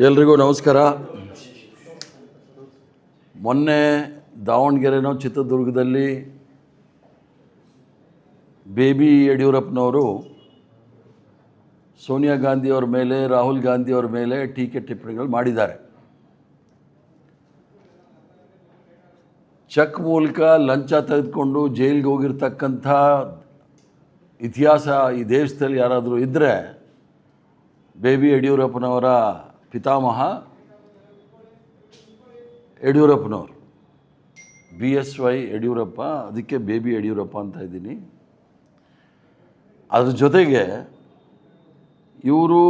ಎಲ್ರಿಗೂ ನಮಸ್ಕಾರ. ಮೊನ್ನೆ ದಾವಣಗೆರೆನೋ ಚಿತ್ರದುರ್ಗದಲ್ಲಿ ಬೇಬಿ ಯಡಿಯೂರಪ್ಪನವರು ಸೋನಿಯಾ ಗಾಂಧಿಯವ್ರ ಮೇಲೆ, ರಾಹುಲ್ ಗಾಂಧಿಯವ್ರ ಮೇಲೆ ಟೀಕೆ ಟಿಪ್ಪಣಿಗಳು ಮಾಡಿದ್ದಾರೆ. ಚೆಕ್ ಮೂಲಕ ಲಂಚ ತೆಗೆದುಕೊಂಡು ಜೈಲಿಗೆ ಹೋಗಿರ್ತಕ್ಕಂಥ ಇತಿಹಾಸ ಈ ದೇಶದಲ್ಲಿ ಯಾರಾದರೂ ಇದ್ದರೆ ಬೇಬಿ ಯಡಿಯೂರಪ್ಪನವರ ಪಿತಾಮಹ ಯಡಿಯೂರಪ್ಪನವರು, BSY ಯಡಿಯೂರಪ್ಪ, ಅದಕ್ಕೆ ಬೇಬಿ ಯಡಿಯೂರಪ್ಪ ಅಂತ ಇದ್ದೀನಿ. ಅದ್ರ ಜೊತೆಗೆ ಇವರು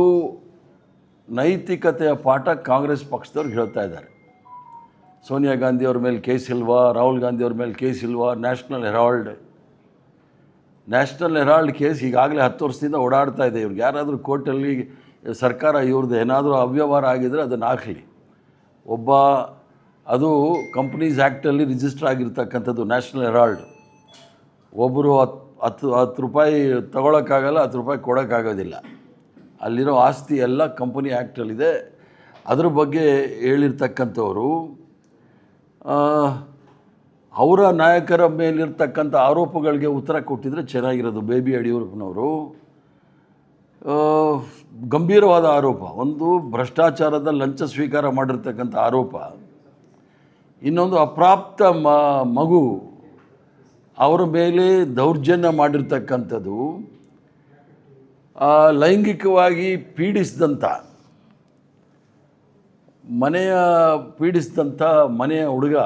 ನೈತಿಕತೆಯ ಪಾಠ ಕಾಂಗ್ರೆಸ್ ಪಕ್ಷದವ್ರಿಗೆ ಹೇಳ್ತಾ ಇದ್ದಾರೆ. ಸೋನಿಯಾ ಗಾಂಧಿಯವ್ರ ಮೇಲೆ ಕೇಸ್ ಇಲ್ವಾ, ರಾಹುಲ್ ಗಾಂಧಿಯವ್ರ ಮೇಲೆ ಕೇಸ್ ಇಲ್ವಾ, ನ್ಯಾಷನಲ್ ಹೆರಾಲ್ಡ್ ಕೇಸ್ ಈಗಾಗಲೇ 10 ವರ್ಷದಿಂದ ಓಡಾಡ್ತಾ ಇದೆ. ಇವ್ರಿಗೆ ಯಾರಾದರೂ ಕೋರ್ಟಲ್ಲಿ ಸರ್ಕಾರ ಇವ್ರದ್ದು ಏನಾದರೂ ಅವ್ಯವಹಾರ ಆಗಿದರೆ ಅದನ್ನು ಹಾಕಲಿ. ಅದು ಕಂಪ್ನೀಸ್ ಆ್ಯಕ್ಟಲ್ಲಿ ರಿಜಿಸ್ಟರ್ ಆಗಿರ್ತಕ್ಕಂಥದ್ದು ನ್ಯಾಷನಲ್ ಹೆರಾಲ್ಡ್. ಒಬ್ಬರು 10 ರೂಪಾಯಿ ತೊಗೊಳಕ್ಕಾಗಲ್ಲ, 10 ರೂಪಾಯಿ ಕೊಡೋಕ್ಕಾಗೋದಿಲ್ಲ. ಅಲ್ಲಿರೋ ಆಸ್ತಿ ಎಲ್ಲ ಕಂಪನಿ ಆ್ಯಕ್ಟಲ್ಲಿದೆ. ಅದ್ರ ಬಗ್ಗೆ ಹೇಳಿರ್ತಕ್ಕಂಥವರು ಅವರ ನಾಯಕರ ಮೇಲಿರ್ತಕ್ಕಂಥ ಆರೋಪಗಳಿಗೆ ಉತ್ತರ ಕೊಟ್ಟಿದ್ರೆ ಚೆನ್ನಾಗಿರೋದು. ಬೇಬಿ ಯಡಿಯೂರಪ್ಪನವರು ಗಂಭೀರವಾದ ಆರೋಪ, ಒಂದು ಭ್ರಷ್ಟಾಚಾರದ ಲಂಚ ಸ್ವೀಕಾರ ಮಾಡಿರ್ತಕ್ಕಂಥ ಆರೋಪ, ಇನ್ನೊಂದು ಅಪ್ರಾಪ್ತ ಮಗು ಅವರ ಮೇಲೆ ದೌರ್ಜನ್ಯ ಮಾಡಿರ್ತಕ್ಕಂಥದ್ದು, ಲೈಂಗಿಕವಾಗಿ ಪೀಡಿಸಿದಂಥ ಮನೆಯ ಹುಡುಗ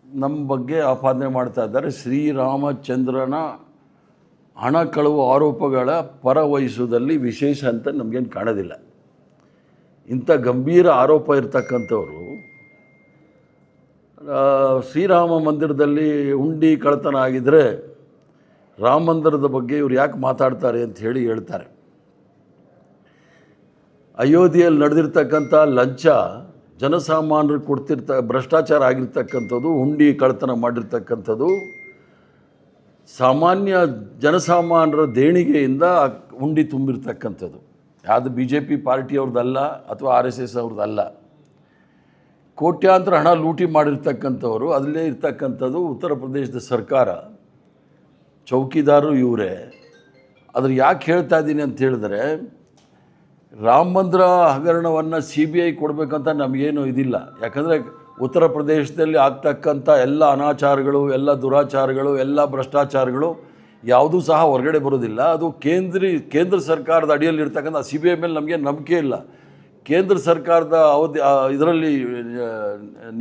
ನಮ್ಮ ಬಗ್ಗೆ ಆಪಾದನೆ ಮಾಡ್ತಾ ಇದ್ದಾರೆ. ಶ್ರೀರಾಮಚಂದ್ರನ ಹಣ ಕಳುವು ಆರೋಪಗಳ ಪರವಹಿಸುವುದಲ್ಲಿ ವಿಶೇಷ ಅಂತ ನಮಗೇನು ಕಾಣೋದಿಲ್ಲ. ಇಂಥ ಗಂಭೀರ ಆರೋಪ ಇರ್ತಕ್ಕಂಥವ್ರು ಶ್ರೀರಾಮ ಮಂದಿರದಲ್ಲಿ ಹುಂಡಿ ಕಳ್ಳತನ ಆಗಿದ್ದರೆ ರಾಮ ಮಂದಿರದ ಬಗ್ಗೆ ಇವ್ರು ಯಾಕೆ ಮಾತಾಡ್ತಾರೆ ಅಂತ ಹೇಳ್ತಾರೆ. ಅಯೋಧ್ಯೆಯಲ್ಲಿ ನಡೆದಿರ್ತಕ್ಕಂಥ ಲಂಚ, ಜನಸಾಮಾನ್ಯರು ಭ್ರಷ್ಟಾಚಾರ ಆಗಿರ್ತಕ್ಕಂಥದ್ದು, ಹುಂಡಿ ಕಳ್ಳತನ ಮಾಡಿರ್ತಕ್ಕಂಥದ್ದು, ಸಾಮಾನ್ಯ ಜನಸಾಮಾನ್ಯರ ದೇಣಿಗೆಯಿಂದ ಹುಂಡಿ ತುಂಬಿರ್ತಕ್ಕಂಥದ್ದು. ಯಾವುದು BJP ಪಾರ್ಟಿಯವ್ರದ್ದಲ್ಲ ಅಥವಾ RSS ಅವ್ರದ್ದಲ್ಲ. ಕೋಟ್ಯಾಂತರ ಹಣ ಲೂಟಿ ಮಾಡಿರ್ತಕ್ಕಂಥವ್ರು ಅದರಲ್ಲೇ ಇರ್ತಕ್ಕಂಥದ್ದು ಉತ್ತರ ಪ್ರದೇಶದ ಸರ್ಕಾರ, ಚೌಕಿದಾರರು ಇವರೇ. ಅದ್ರ ಯಾಕೆ ಹೇಳ್ತಾ ಇದ್ದೀನಿ ಅಂತ ಹೇಳಿದ್ರೆ, ರಾಮ ಮಂದಿರ ಹಗರಣವನ್ನು CBI ಕೊಡಬೇಕಂತ ನಮಗೇನು ಇದಿಲ್ಲ. ಯಾಕಂದರೆ ಉತ್ತರ ಪ್ರದೇಶದಲ್ಲಿ ಆಗ್ತಕ್ಕಂಥ ಎಲ್ಲ ಅನಾಚಾರಗಳು, ಎಲ್ಲ ದುರಾಚಾರಗಳು, ಎಲ್ಲ ಭ್ರಷ್ಟಾಚಾರಗಳು ಯಾವುದೂ ಸಹ ಹೊರಗಡೆ ಬರೋದಿಲ್ಲ. ಅದು ಕೇಂದ್ರ ಸರ್ಕಾರದ ಅಡಿಯಲ್ಲಿರ್ತಕ್ಕಂಥ CBI ಮೇಲೆ ನಮಗೆ ನಂಬಿಕೆ ಇಲ್ಲ. ಕೇಂದ್ರ ಸರ್ಕಾರದ ಇದರಲ್ಲಿ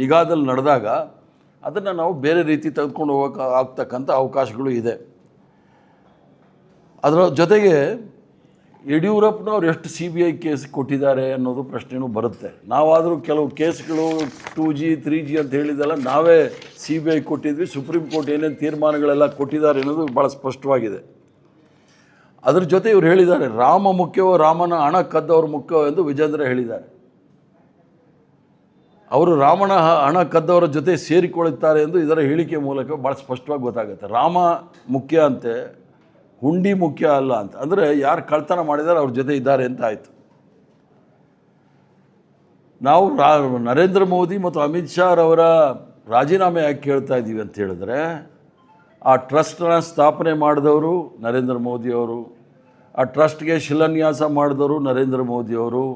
ನಿಗಾದಲ್ಲಿ ನಡೆದಾಗ ಅದನ್ನು ನಾವು ಬೇರೆ ರೀತಿ ತೆಗೆದುಕೊಂಡು ಹೋಗೋಕೆ ಆಗ್ತಕ್ಕಂಥ ಅವಕಾಶಗಳು ಇದೆ. ಅದರ ಜೊತೆಗೆ ಯಡಿಯೂರಪ್ಪನವ್ರು ಎಷ್ಟು CBI ಕೇಸ್ ಕೊಟ್ಟಿದ್ದಾರೆ ಅನ್ನೋದು ಪ್ರಶ್ನೆಯೂ ಬರುತ್ತೆ. ನಾವಾದರೂ ಕೆಲವು ಕೇಸ್ಗಳು 2G 3G ಅಂತ ಹೇಳಿದೆಲ್ಲ ನಾವೇ CBI ಕೊಟ್ಟಿದ್ವಿ. ಸುಪ್ರೀಂ ಕೋರ್ಟ್ ಏನೇನು ತೀರ್ಮಾನಗಳೆಲ್ಲ ಕೊಟ್ಟಿದ್ದಾರೆ ಅನ್ನೋದು ಭಾಳ ಸ್ಪಷ್ಟವಾಗಿದೆ. ಅದ್ರ ಜೊತೆ ಇವ್ರು ಹೇಳಿದ್ದಾರೆ, ರಾಮ ಮುಖ್ಯವೋ ರಾಮನ ಹಣ ಕದ್ದವರು ಮುಖ್ಯವೋ ಎಂದು ವಿಜೇಂದ್ರ ಹೇಳಿದ್ದಾರೆ. ಅವರು ರಾಮನ ಹಣ ಕದ್ದವರ ಜೊತೆ ಸೇರಿಕೊಳ್ಳುತ್ತಾರೆ ಎಂದು ಇದರ ಹೇಳಿಕೆ ಮೂಲಕ ಭಾಳ ಸ್ಪಷ್ಟವಾಗಿ ಗೊತ್ತಾಗುತ್ತೆ. ರಾಮ ಮುಖ್ಯ ಅಂತೆ, ಹುಂಡಿ ಮುಖ್ಯ ಅಲ್ಲ ಅಂತ. ಅಂದರೆ ಯಾರು ಕಳ್ತನ ಮಾಡಿದ್ದಾರೆ ಅವ್ರ ಜೊತೆ ಇದ್ದಾರೆ ಅಂತ ಆಯಿತು. ನಾವು ನರೇಂದ್ರ ಮೋದಿ ಮತ್ತು ಅಮಿತ್ ಶಾ ಅವರ ರಾಜೀನಾಮೆ ಯಾಕೆ ಕೇಳ್ತಾ ಇದ್ದೀವಿ ಅಂತ ಹೇಳಿದ್ರೆ, ಆ ಟ್ರಸ್ಟನ್ನ ಸ್ಥಾಪನೆ ಮಾಡಿದವರು ನರೇಂದ್ರ ಮೋದಿಯವರು, ಆ ಟ್ರಸ್ಟ್ಗೆ ಶಿಲಾನ್ಯಾಸ ಮಾಡಿದವರು ನರೇಂದ್ರ ಮೋದಿಯವರು,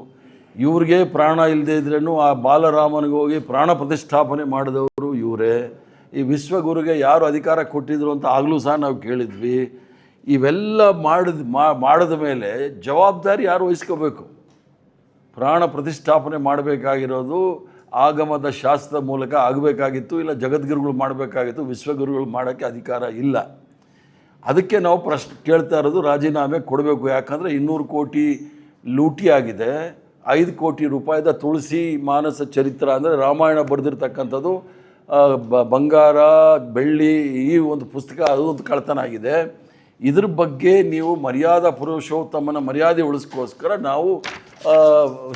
ಇವ್ರಿಗೆ ಪ್ರಾಣ ಇಲ್ಲದೇ ಇದ್ರೂ ಆ ಬಾಲರಾಮನಿಗೆ ಹೋಗಿ ಪ್ರಾಣ ಪ್ರತಿಷ್ಠಾಪನೆ ಮಾಡಿದವರು ಇವರೇ. ಈ ವಿಶ್ವಗುರುಗೆ ಯಾರು ಅಧಿಕಾರ ಕೊಟ್ಟಿದ್ರು ಅಂತ ಆಗಲೂ ಸಹ ನಾವು ಕೇಳಿದ್ವಿ. ಇವೆಲ್ಲ ಮಾಡಿದ ಮೇಲೆ ಜವಾಬ್ದಾರಿ ಯಾರು ವಹಿಸ್ಕೋಬೇಕು? ಪ್ರಾಣ ಪ್ರತಿಷ್ಠಾಪನೆ ಮಾಡಬೇಕಾಗಿರೋದು ಆಗಮದ ಶಾಸ್ತ್ರದ ಮೂಲಕ ಆಗಬೇಕಾಗಿತ್ತು, ಇಲ್ಲ ಜಗದ್ಗುರುಗಳು ಮಾಡಬೇಕಾಗಿತ್ತು. ವಿಶ್ವಗುರುಗಳು ಮಾಡೋಕ್ಕೆ ಅಧಿಕಾರ ಇಲ್ಲ. ಅದಕ್ಕೆ ನಾವು ಕೇಳ್ತಾ ಇರೋದು ರಾಜೀನಾಮೆ ಕೊಡಬೇಕು. ಯಾಕಂದರೆ 200 ಕೋಟಿ ಲೂಟಿ ಆಗಿದೆ. 5 ಕೋಟಿ ರೂಪಾಯಿದ ತುಳಸಿ ಮಾನಸ ಚರಿತ್ರ ಅಂದರೆ ರಾಮಾಯಣ ಬರೆದಿರ್ತಕ್ಕಂಥದ್ದು, ಬಂಗಾರ ಬೆಳ್ಳಿ ಈ ಒಂದು ಪುಸ್ತಕ ಅದು ಒಂದು ಕಳ್ಳತನ ಆಗಿದೆ. ಇದ್ರ ಬಗ್ಗೆ ನೀವು ಮರ್ಯಾದಾ ಪುರುಷೋತ್ತಮನ ಮರ್ಯಾದೆ ಉಳಿಸ್ಕೋಸ್ಕರ ನಾವು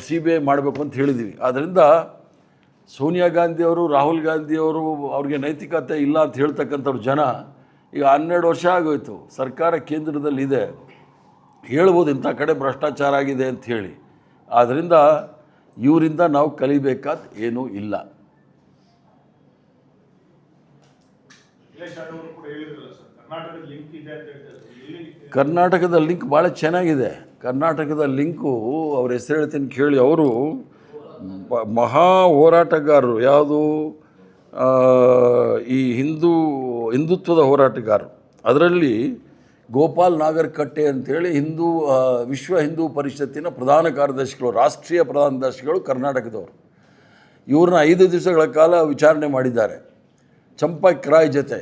CBI ಮಾಡಬೇಕು ಅಂತ ಹೇಳಿದ್ವಿ. ಆದ್ದರಿಂದ ಸೋನಿಯಾ ಗಾಂಧಿಯವರು, ರಾಹುಲ್ ಗಾಂಧಿಯವರು ಅವ್ರಿಗೆ ನೈತಿಕತೆ ಇಲ್ಲ ಅಂತ ಹೇಳ್ತಕ್ಕಂಥವ್ರು ಜನ ಈಗ 12 ವರ್ಷ ಆಗೋಯ್ತು, ಸರ್ಕಾರ ಕೇಂದ್ರದಲ್ಲಿದೆ, ಹೇಳ್ಬೋದು ಇಂಥ ಕಡೆ ಭ್ರಷ್ಟಾಚಾರ ಆಗಿದೆ ಅಂತ ಹೇಳಿ. ಆದ್ದರಿಂದ ಇವರಿಂದ ನಾವು ಕಲಿಬೇಕಾದ ಏನೂ ಇಲ್ಲ. ಕರ್ನಾಟಕದ ಲಿಂಕ್ ಭಾಳ ಚೆನ್ನಾಗಿದೆ. ಕರ್ನಾಟಕದ ಲಿಂಕು ಅವ್ರ ಹೆಸರು ಹೇಳ್ತೀನಿ ಕೇಳಿ. ಅವರು ಮಹಾ ಹೋರಾಟಗಾರರು, ಯಾವುದು ಈ ಹಿಂದುತ್ವದ ಹೋರಾಟಗಾರರು. ಅದರಲ್ಲಿ ಗೋಪಾಲ್ ನಾಗರಕಟ್ಟೆ ಅಂಥೇಳಿ ವಿಶ್ವ ಹಿಂದೂ ಪರಿಷತ್ತಿನ ಪ್ರಧಾನ ಕಾರ್ಯದರ್ಶಿಗಳು, ರಾಷ್ಟ್ರೀಯ ಪ್ರಧಾನ ಕಾರ್ಯದರ್ಶಿಗಳು ಕರ್ನಾಟಕದವರು. ಇವ್ರನ್ನ 5 ದಿವಸಗಳ ಕಾಲ ವಿಚಾರಣೆ ಮಾಡಿದ್ದಾರೆ. ಚಂಪಕ್ ರಾಯ್ ಜೊತೆ,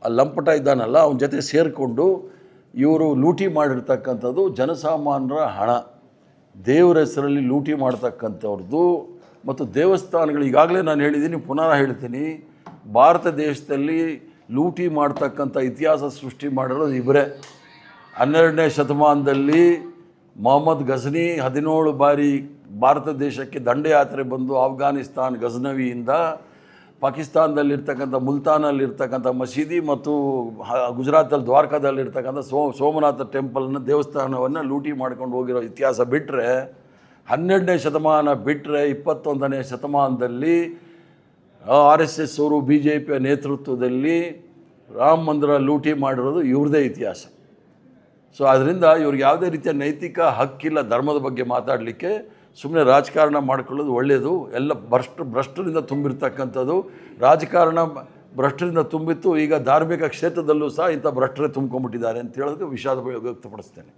ಆ ಲಂಪಟ ಇದ್ದಾನಲ್ಲ, ಅವನ ಜೊತೆ ಸೇರಿಕೊಂಡು ಇವರು ಲೂಟಿ ಮಾಡಿರ್ತಕ್ಕಂಥದ್ದು ಜನಸಾಮಾನ್ಯರ ಹಣ, ದೇವರ ಹೆಸರಲ್ಲಿ ಲೂಟಿ ಮಾಡ್ತಕ್ಕಂಥವ್ರದ್ದು. ಮತ್ತು ದೇವಸ್ಥಾನಗಳು, ಈಗಾಗಲೇ ನಾನು ಹೇಳಿದ್ದೀನಿ, ಪುನಃ ಹೇಳ್ತೀನಿ, ಭಾರತ ದೇಶದಲ್ಲಿ ಲೂಟಿ ಮಾಡ್ತಕ್ಕಂಥ ಇತಿಹಾಸ ಸೃಷ್ಟಿ ಮಾಡಿರೋದು ಇವರೇ. 12ನೇ ಶತಮಾನದಲ್ಲಿ ಮೊಹಮ್ಮದ್ ಗಜ್ನಿ 17 ಬಾರಿ ಭಾರತ ದೇಶಕ್ಕೆ ದಂಡಯಾತ್ರೆ ಬಂದು ಆಫ್ಘಾನಿಸ್ತಾನ್ ಗಜ್ನವಿಯಿಂದ ಪಾಕಿಸ್ತಾನದಲ್ಲಿರ್ತಕ್ಕಂಥ ಮುಲ್ತಾನಲ್ಲಿರ್ತಕ್ಕಂಥ ಮಸೀದಿ ಮತ್ತು ಗುಜರಾತಲ್ಲಿ ದ್ವಾರಕಾದಲ್ಲಿರ್ತಕ್ಕಂಥ ಸೋಮನಾಥ ಟೆಂಪಲ್ನ ದೇವಸ್ಥಾನವನ್ನು ಲೂಟಿ ಮಾಡ್ಕೊಂಡು ಹೋಗಿರೋ ಇತಿಹಾಸ ಬಿಟ್ಟರೆ, 12ನೇ ಶತಮಾನ ಬಿಟ್ಟರೆ 21ನೇ ಶತಮಾನದಲ್ಲಿ RSS ಅವರು BJPಯ ನೇತೃತ್ವದಲ್ಲಿ ರಾಮ ಮಂದಿರ ಲೂಟಿ ಮಾಡಿರೋದು ಇವ್ರದೇ ಇತಿಹಾಸ. ಸೊ ಅದರಿಂದ ಇವ್ರಿಗೆ ಯಾವುದೇ ರೀತಿಯ ನೈತಿಕ ಹಕ್ಕಿಲ್ಲ ಧರ್ಮದ ಬಗ್ಗೆ ಮಾತಾಡಲಿಕ್ಕೆ. ಸುಮ್ಮನೆ ರಾಜಕಾರಣ ಮಾಡ್ಕೊಳ್ಳೋದು ಒಳ್ಳೆಯದು. ಎಲ್ಲ ಭ್ರಷ್ಟರಿಂದ ತುಂಬಿರ್ತಕ್ಕಂಥದ್ದು ರಾಜಕಾರಣ, ಭ್ರಷ್ಟರಿಂದ ತುಂಬಿತ್ತು. ಈಗ ಧಾರ್ಮಿಕ ಕ್ಷೇತ್ರದಲ್ಲೂ ಸಹ ಇಂಥ ಭ್ರಷ್ಟರೇ ತುಂಬ್ಕೊಂಡ್ಬಿಟ್ಟಿದ್ದಾರೆ ಅಂತ ಹೇಳೋದಕ್ಕೆ ವಿಷಾದ ವ್ಯಕ್ತಪಡಿಸ್ತೇನೆ.